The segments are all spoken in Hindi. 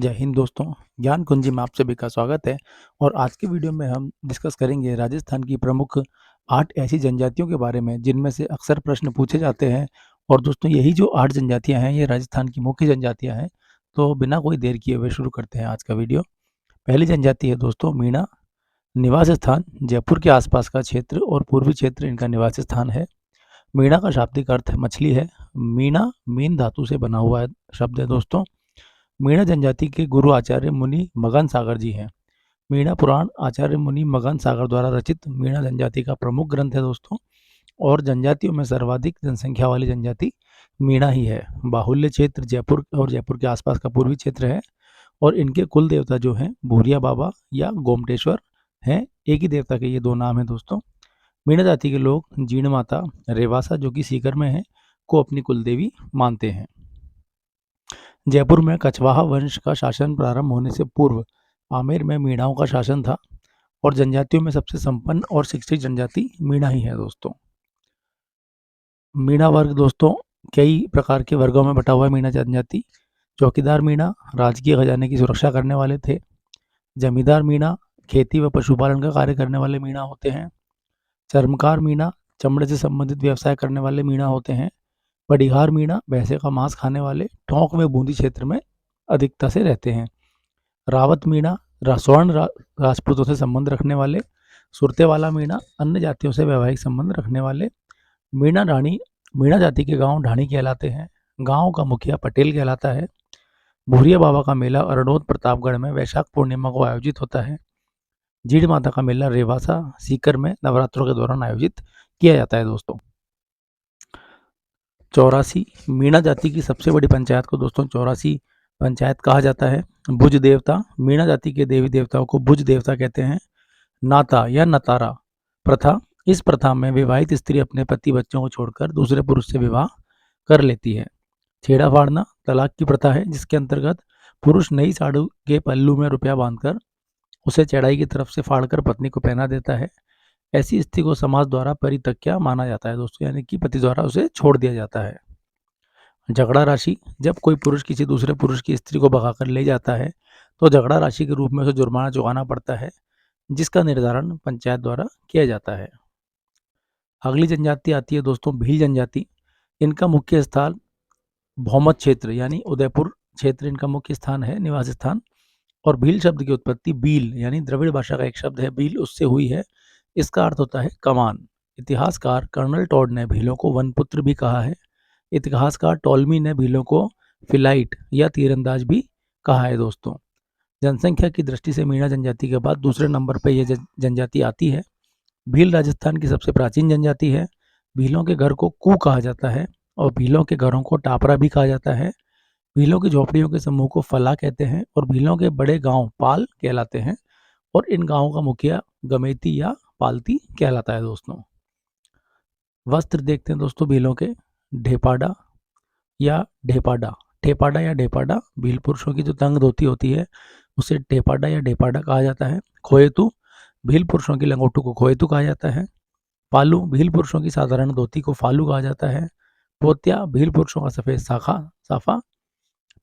जय हिंद दोस्तों। ज्ञान कुंजी में आप सभी का स्वागत है। और आज की वीडियो में हम डिस्कस करेंगे राजस्थान की प्रमुख 8 ऐसी जनजातियों के बारे में जिनमें से अक्सर प्रश्न पूछे जाते हैं। और दोस्तों यही जो 8 जनजातियां हैं ये राजस्थान की मुख्य जनजातियां हैं। तो बिना कोई देर किए हुए शुरू करते हैं आज का वीडियो। पहली जनजाति है दोस्तों मीणा। निवास स्थान जयपुर के आसपास का क्षेत्र और पूर्वी क्षेत्र इनका निवास स्थान है। मीणा का शाब्दिक अर्थ मछली है। मीणा मीन धातु से बना हुआ शब्द है दोस्तों। मीणा जनजाति के गुरु आचार्य मुनि मगन सागर जी हैं। मीणा पुराण आचार्य मुनि मगन सागर द्वारा रचित मीणा जनजाति का प्रमुख ग्रंथ है दोस्तों। और जनजातियों में सर्वाधिक जनसंख्या वाली जनजाति मीणा ही है। बाहुल्य क्षेत्र जयपुर और जयपुर के आसपास का पूर्वी क्षेत्र है। और इनके कुल देवता जो हैं भूरिया बाबा या गोमटेश्वर हैं। एक ही देवता के ये दो नाम हैं दोस्तों। मीणा जाति के लोग जीण माता रेवासा जो कि सीकर में है को अपनी कुलदेवी मानते हैं। जयपुर में कछवाहा वंश का शासन प्रारंभ होने से पूर्व आमेर में मीणाओं का शासन था। और जनजातियों में सबसे संपन्न और शिक्षित जनजाति मीणा ही है दोस्तों। मीणा वर्ग दोस्तों कई प्रकार के वर्गों में बटा हुआ है। मीणा जनजाति चौकीदार मीणा राजकीय खजाने की सुरक्षा करने वाले थे। जमींदार मीणा खेती व पशुपालन का कार्य करने वाले मीणा होते हैं। चर्मकार मीणा चमड़े से संबंधित व्यवसाय करने वाले मीणा होते हैं। पड़ीहार मीणा भैंसे का मांस खाने वाले टोंक में बूंदी क्षेत्र में अधिकता से रहते हैं। रावत मीणा स्वर्ण राजपूतों से संबंध रखने वाले। सुरतेवाला मीणा अन्य जातियों से वैवाहिक संबंध रखने वाले। मीणा ढाणी मीणा जाति के गांव ढाणी कहलाते हैं। गांव का मुखिया पटेल कहलाता है। भूरिया बाबा का मेला अरनोद प्रतापगढ़ में वैशाख पूर्णिमा को आयोजित होता है। जीड़ माता का मेला रेवासा सीकर में नवरात्रों के दौरान आयोजित किया जाता है दोस्तों। 84 मीणा जाति की सबसे बड़ी पंचायत को दोस्तों 84 पंचायत कहा जाता है। भुज देवता मीणा जाति के देवी देवताओं को भुज देवता कहते हैं। नाता या नतारा प्रथा इस प्रथा में विवाहित स्त्री अपने पति बच्चों को छोड़कर दूसरे पुरुष से विवाह कर लेती है। छेड़ा फाड़ना तलाक की प्रथा है जिसके अंतर्गत पुरुष नई साड़ी के पल्लू में रुपया बांधकर उसे चढ़ाई की तरफ से फाड़कर पत्नी को पहना देता है। ऐसी स्थिति को समाज द्वारा परित्यक्या माना जाता है दोस्तों, यानी कि पति द्वारा उसे छोड़ दिया जाता है। झगड़ा राशि जब कोई पुरुष किसी दूसरे पुरुष की स्त्री को भगाकर ले जाता है तो झगड़ा राशि के रूप में उसे जुर्माना चुकाना पड़ता है जिसका निर्धारण पंचायत द्वारा किया जाता है। अगली जनजाति आती है दोस्तों भील जनजाति। इनका मुख्य स्थान भौमत क्षेत्र यानी उदयपुर क्षेत्र इनका मुख्य स्थान है, निवास स्थान। और भील शब्द की उत्पत्ति बील यानी द्रविड़ भाषा का एक शब्द है बील उससे हुई है। इसका अर्थ होता है कमान। इतिहासकार कर्नल टॉड ने भीलों को वनपुत्र भी कहा है। इतिहासकार टॉलमी ने भीलों को फिलाइट या तीरंदाज भी कहा है दोस्तों। जनसंख्या की दृष्टि से मीणा जनजाति के बाद दूसरे नंबर पर यह जनजाति आती है। भील राजस्थान की सबसे प्राचीन जनजाति है। भीलों के घर को कू कहा जाता है और भीलों के घरों को टापरा भी कहा जाता है। भीलों की झोपड़ियों के समूह को फला कहते हैं और भीलों के बड़े गांव पाल कहलाते हैं। और इन गांवों का मुखिया गमेती या पालती कहलाता है दोस्तों। वस्त्र देखते हैं दोस्तों भीलों के ढेपाडा या ढेपाडा। ठेपाडा या ढेपाडा भील पुरुषों की जो तंग धोती होती है उसे ढेपाडा या ढेपाडा कहा जाता है। खोएतु भील पुरुषों की लंगोटू को खोएतु कहा जाता है। पालू भील पुरुषों की साधारण धोती को फालू कहा जाता है। पोत्या भील पुरुषों का सफेद साफा।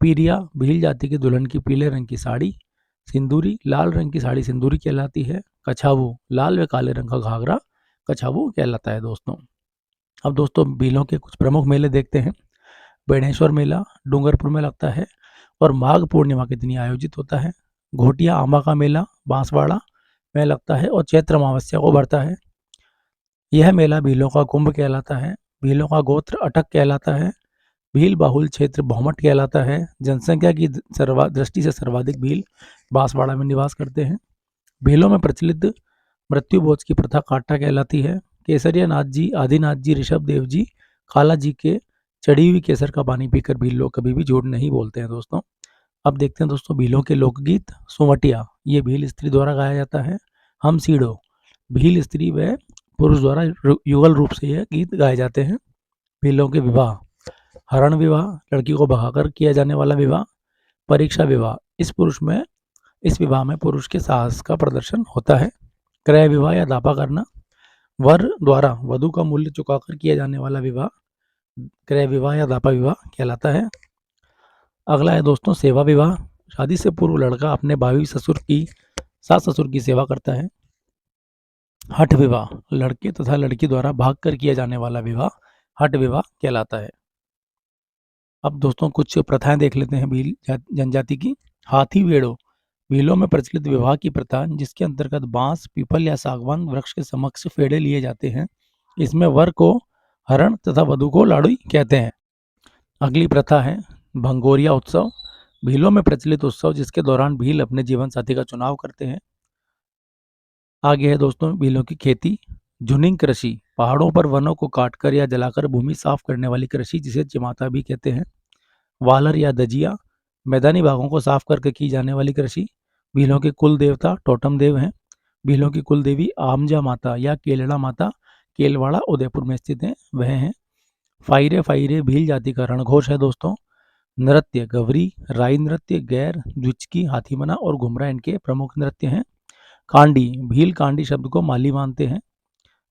पीरिया भील जाति की दुल्हन की पीले रंग की साड़ी। सिंदूरी लाल रंग की साड़ी सिंदूरी कहलाती है। कछावू लाल व काले रंग का घाघरा कछावू कहलाता है दोस्तों। अब दोस्तों भीलों के कुछ प्रमुख मेले देखते हैं। बेणेश्वर मेला डूंगरपुर में लगता है और माघ पूर्णिमा के दिन आयोजित होता है। घोटिया आंबा का मेला बांसवाड़ा में लगता है और चैत्र अमावस्या को बढ़ता है। यह मेला भीलों का कुंभ कहलाता है। भीलों का गोत्र अटक कहलाता है। भील बाहुल क्षेत्र भौमट कहलाता है। जनसंख्या की दृष्टि से सर्वाधिक भील बांसवाड़ा में निवास करते हैं। भीलों में प्रचलित मृत्यु भोज की प्रथा काटा कहलाती है। केसरिया नाथ जी आदिनाथ जी ऋषभ देव जी काला जी के चढ़ी हुई केसर का पानी पीकर भील लोग कभी भी झूठ नहीं बोलते हैं दोस्तों। अब देखते हैं दोस्तों भीलों के लोकगीत। सुमटिया ये भील स्त्री द्वारा गाया जाता है। हम सीढ़ो भील स्त्री व पुरुष द्वारा युगल रूप से यह गीत गाए जाते हैं। भीलों के विवाह हरण विवाह लड़की को भगाकर किया जाने वाला विवाह। परीक्षा विवाह इस विवाह में पुरुष के साहस का प्रदर्शन होता है। क्रय विवाह या दापा करना वर द्वारा वधु का मूल्य चुकाकर किया जाने वाला विवाह क्रय विवाह या दापा विवाह कहलाता है। अगला है दोस्तों सेवा विवाह। शादी से पूर्व लड़का अपने भावी सास ससुर की सेवा करता है। हठ विवाह, लड़के तथा लड़की द्वारा भागकर किया जाने वाला विवाह हठ विवाह कहलाता है। अब दोस्तों कुछ प्रथाएं देख लेते हैं भील जनजाति की। हाथी वेड़ो, भीलों में प्रचलित विवाह की प्रथा जिसके अंतर्गत बांस, पीपल या सागवान वृक्ष के समक्ष फेड़े लिए जाते हैं। इसमें वर को हरण तथा वधु को लाड़ुई कहते हैं। अगली प्रथा है भंगोरिया उत्सव, भीलों में प्रचलित उत्सव जिसके दौरान भील अपने जीवन साथी का चुनाव करते हैं। आगे है दोस्तों भीलों की खेती। जुनिंग कृषि, पहाड़ों पर वनों को काटकर या जलाकर भूमि साफ करने वाली कृषि जिसे चिमाता भी कहते हैं। वालर या दजिया, मैदानी भागों को साफ करके की जाने वाली कृषि। भीलों के कुल देवता टोटम देव हैं। भीलों की कुल देवी आमजा माता या केलड़ा माता केलवाड़ा उदयपुर में स्थित हैं, वह हैं। फाइरे फाइरे भील जाति का रणघोष है दोस्तों। नृत्य गवरी, राई नृत्य, गैर, द्विचकी, हाथीमना और घुमरा इनके प्रमुख नृत्य हैं। कांडी, भील कांडी शब्द को माली मानते हैं।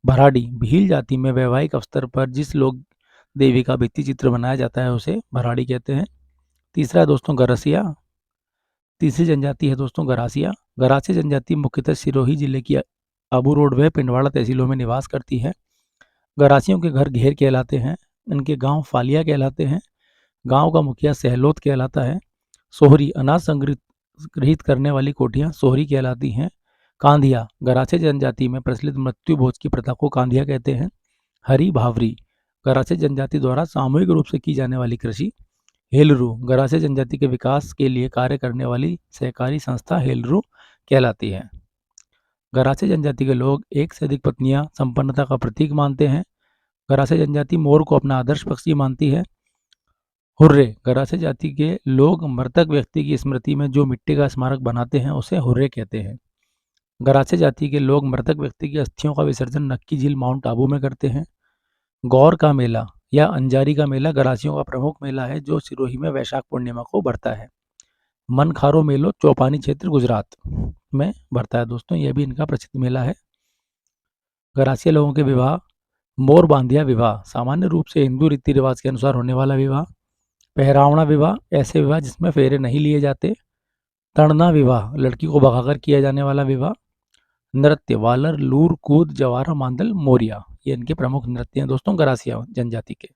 भराडी, भील जाति में वैवाहिक अवसर पर जिस लोग देवी का भित्ति चित्र बनाया जाता है उसे भराड़ी कहते हैं। तीसरा है दोस्तों गरसिया। तीसरी जनजाति है दोस्तों गरासिया। गरासी जनजाति मुख्यतः सिरोही जिले की आबू रोड व पिंडवाड़ा तहसीलों में निवास करती है। गरासियों के घर घेर कहलाते हैं। इनके गांव फालिया कहलाते हैं। गांव का मुखिया सहलोत कहलाता है। सोहरी, अनाज संग्रहित करने वाली कोठियां सोहरी कहलाती हैं। कांधिया, गरासी जनजाति में प्रचलित मृत्यु भोज की प्रथा को कांधिया कहते हैं। हरी भावरी, गरासी जनजाति द्वारा सामूहिक रूप से की जाने वाली कृषि। हेलरू, गरासी जनजाति के विकास के लिए कार्य करने वाली सहकारी संस्था हेलरू कहलाती है। गरासी जनजाति के लोग एक से अधिक पत्नियां संपन्नता का प्रतीक मानते हैं। गरासी जनजाति मोर को अपना आदर्श पक्षी मानती है। हुर्रे, गरासी जाति के लोग मृतक व्यक्ति की स्मृति में जो मिट्टी का स्मारक बनाते हैं उसे हुर्रे कहते हैं। गरासी जाति के लोग मृतक व्यक्ति की अस्थियों का विसर्जन नक्की झील माउंट आबू में करते हैं। गौर का मेला या अंजारी का मेला गरासियों का प्रमुख मेला है जो सिरोही में वैशाख पूर्णिमा को बढ़ता है। मनखारो मेलो चौपानी क्षेत्र गुजरात में बढ़ता है दोस्तों, यह भी इनका प्रसिद्ध मेला है। गरासिया लोगों के विवाह। मोर बांधिया विवाह, सामान्य रूप से हिंदू रीति रिवाज के अनुसार होने वाला विवाह। पहरावना विवाह, ऐसे विवाह जिसमें फेरे नहीं लिए जाते। तड़ना विवाह, लड़की को भगाकर किया जाने वाला विवाह। नृत्य वालर, लूर, कूद, जवारा, मांदल, मोरिया, ये इनके प्रमुख नृत्य हैं दोस्तों गरासिया जनजाति के।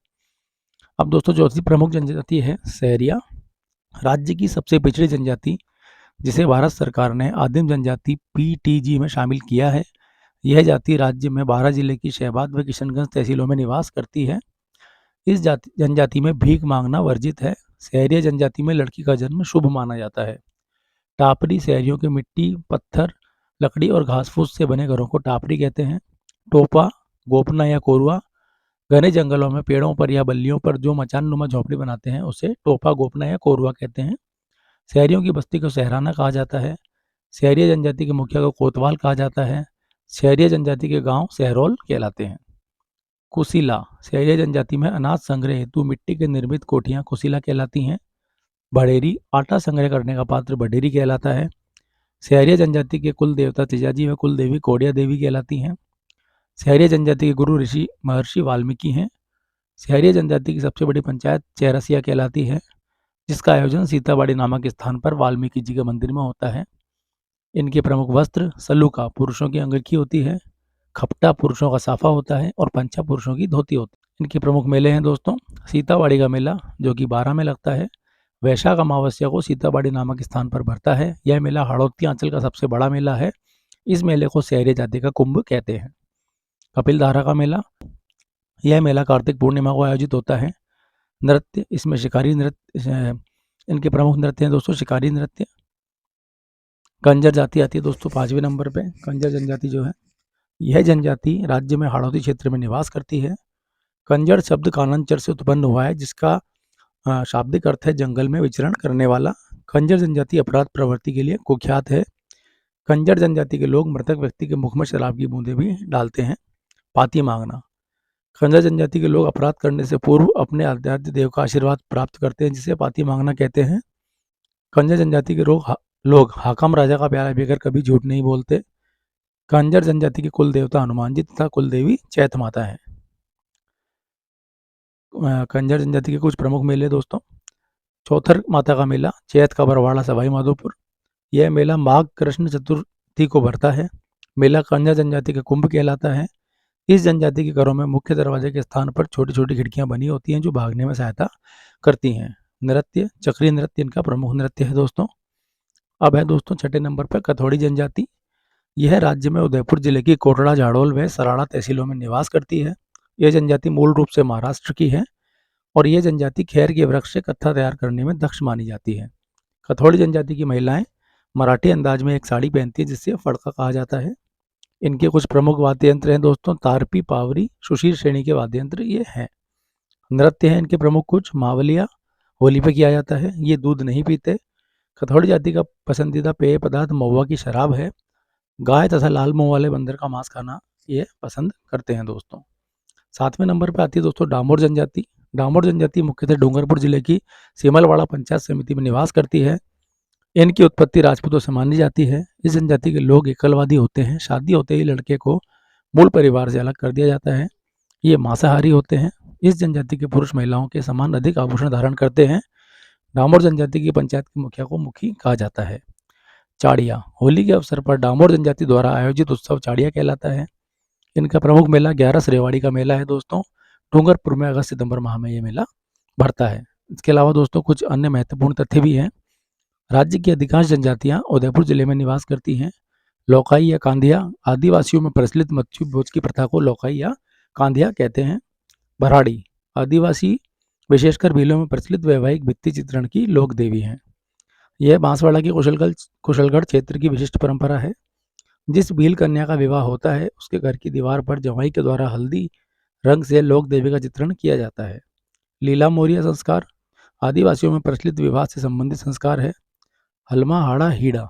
अब दोस्तों चौथी प्रमुख जनजाति है सहरिया, राज्य की सबसे पिछड़ी जनजाति जिसे भारत सरकार ने आदिम जनजाति पीटीजी में शामिल किया है। यह जाति राज्य में 12 जिले की शहबाद व किशनगंज तहसीलों में निवास करती है। इस जनजाति में भीख मांगना वर्जित है। सहरिया जनजाति में लड़की का जन्म शुभ माना जाता है। टापरी, शहरियों के मिट्टी, पत्थर, लकड़ी और घास फूस से बने घरों को टापरी कहते हैं। टोपा, गोपना या कोरुआ, घने जंगलों में पेड़ों पर या बल्लियों पर जो मचान नुमा झोपड़ी बनाते हैं उसे टोपा, गोपना या कोरुआ कहते हैं। शहरियों की बस्ती को सहराना कहा जाता है। शहरिया जनजाति के मुखिया को कोतवाल कहा जाता है। शहरिया जनजाति के गांव सहरोल कहलाते हैं। कुशीला, शहरिया जनजाति में अनाज संग्रह हेतु मिट्टी के निर्मित कोठियां कुशीला कहलाती हैं। भड़ेरी, आटा संग्रह करने का पात्र भडेरी कहलाता है। शहरिया जनजाति के कुल देवता तिजाजी व कुल देवी कोडिया देवी कहलाती हैं। शहरिया जनजाति के गुरु ऋषि महर्षि वाल्मीकि हैं। शहरिया जनजाति की सबसे बड़ी पंचायत चेरसिया कहलाती है जिसका आयोजन सीताबाड़ी नामक स्थान पर वाल्मीकि जी के मंदिर में होता है। इनके प्रमुख वस्त्र सलूका पुरुषों की अंगरखी होती है, खपटा पुरुषों का साफा होता है और पंचा पुरुषों की धोती होती है। इनके प्रमुख मेले हैं दोस्तों सीताबाड़ी का मेला जो कि 12 में लगता है। वैशाख अमावस्या को सीताबाड़ी नामक स्थान पर भरता है। यह मेला हाड़ौती अंचल का सबसे बड़ा मेला है। इस मेले को शहरिया जाति का कुंभ कहते हैं। कपिलधारा का मेला, यह मेला कार्तिक पूर्णिमा को आयोजित होता है। नृत्य, इसमें शिकारी नृत्य, इनके प्रमुख नृत्य हैं दोस्तों शिकारी नृत्य। कंजर जाति आती है दोस्तों 5वें नंबर पे। कंजर जनजाति जो है यह जनजाति राज्य में हाड़ौती क्षेत्र में निवास करती है। कंजर शब्द काननचर से उत्पन्न हुआ है जिसका शाब्दिक अर्थ है जंगल में विचरण करने वाला। कंजर जनजाति अपराध प्रवृत्ति के लिए कुख्यात है। कंजर जनजाति के लोग मृतक व्यक्ति के मुख में शराब की बूंदें भी डालते हैं। पाती मांगना, कंजर जनजाति के लोग अपराध करने से पूर्व अपने आराध्य देव का आशीर्वाद प्राप्त करते हैं जिसे पाती मांगना कहते हैं। कंजर जनजाति के लोग हाकम राजा का प्याला पीकर कभी झूठ नहीं बोलते। कंजर जनजाति के कुल देवता हनुमान जी तथा कुल देवी चैत माता है। कंजर जनजाति के कुछ प्रमुख मेले दोस्तों चौथर माता का मेला चैत का बरवाड़ा सवाई माधोपुर। यह मेला माघ कृष्ण चतुर्थी को भरता है। मेला कन्या जनजाति का कुंभ कहलाता है। इस जनजाति के घरों में मुख्य दरवाजे के स्थान पर छोटी छोटी खिड़कियां बनी होती हैं जो भागने में सहायता करती हैं। नृत्य चक्रीय नृत्य इनका प्रमुख नृत्य है दोस्तों। अब है दोस्तों छठे नंबर पर कथौड़ी जनजाति। यह राज्य में उदयपुर जिले की कोटड़ा झाड़ोल व सराड़ा तहसीलों में निवास करती है। यह जनजाति मूल रूप से महाराष्ट्र की है और यह जनजाति खैर के वृक्ष से कत्था तैयार करने में दक्ष मानी जाती है। कथौड़ी जनजाति की महिलाएं मराठी अंदाज में एक साड़ी पहनती है जिसे फड़का कहा जाता है। इनके कुछ प्रमुख वाद्य यंत्र हैं दोस्तों, तारपी, पावरी, सुशील श्रेणी के वाद्य यंत्र ये हैं। नृत्य हैं इनके प्रमुख कुछ, मावलिया होली पे किया जाता है, ये दूध नहीं पीते। कथौड़ी जाति का पसंदीदा पेय पदार्थ महुआ की शराब है। गाय तथा लाल मुंह वाले बंदर का मांस खाना ये पसंद करते हैं दोस्तों। 7वें नंबर पर आती है दोस्तों डामोर जनजाति। डामोर जनजाति मुख्यतः डूंगरपुर जिले की सीमलवाड़ा पंचायत समिति में निवास करती है। इनकी उत्पत्ति राजपूतों से मानी जाती है। इस जनजाति के लोग एकलवादी होते हैं। शादी होते ही लड़के को मूल परिवार से अलग कर दिया जाता है। ये मांसाहारी होते हैं। इस जनजाति के पुरुष महिलाओं के समान अधिक आभूषण धारण करते हैं। डामोर जनजाति की पंचायत के मुखिया को मुखी कहा जाता है। चाड़िया होली के अवसर पर डामोर जनजाति द्वारा आयोजित उत्सव चाड़िया कहलाता है। इनका प्रमुख मेला 11 रेवाड़ी का मेला है दोस्तों। डूंगरपुर में अगस्त सितंबर माह में ये मेला भरता है। इसके अलावा दोस्तों कुछ अन्य महत्वपूर्ण तथ्य भी हैं। राज्य की अधिकांश जनजातियां उदयपुर जिले में निवास करती हैं। लौकाई या कांधिया आदिवासियों में प्रचलित मत्स्य भोज की प्रथा को लौकाई या कांधिया कहते हैं। भराड़ी आदिवासी विशेषकर भीलों में प्रचलित वैवाहिक भित्ति चित्रण की लोक देवी हैं। यह बांसवाड़ा के कुशलगढ़ क्षेत्र की विशिष्ट परंपरा है। जिस भील कन्या का विवाह होता है उसके घर की दीवार पर जवाई के द्वारा हल्दी रंग से लोक देवी का चित्रण किया जाता है। लीला मोरिया संस्कार आदिवासियों में प्रचलित विवाह से संबंधित संस्कार है। हलमा हाड़ा हीड़ा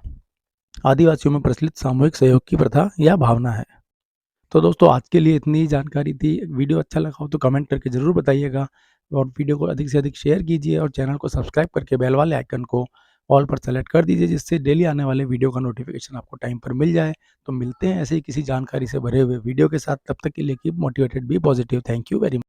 आदिवासियों में प्रचलित सामूहिक सहयोग की प्रथा या भावना है। तो दोस्तों आज के लिए इतनी ही जानकारी थी। वीडियो अच्छा लगा हो तो कमेंट करके ज़रूर बताइएगा और वीडियो को अधिक से अधिक शेयर कीजिए और चैनल को सब्सक्राइब करके बेल वाले आइकन को ऑल पर सेलेक्ट कर दीजिए जिससे डेली आने वाले वीडियो का नोटिफिकेशन आपको टाइम पर मिल जाए। तो मिलते हैं ऐसे ही किसी जानकारी से भरे हुए वीडियो के साथ। तब तक के लिए keep motivated, be positive. Thank you very much.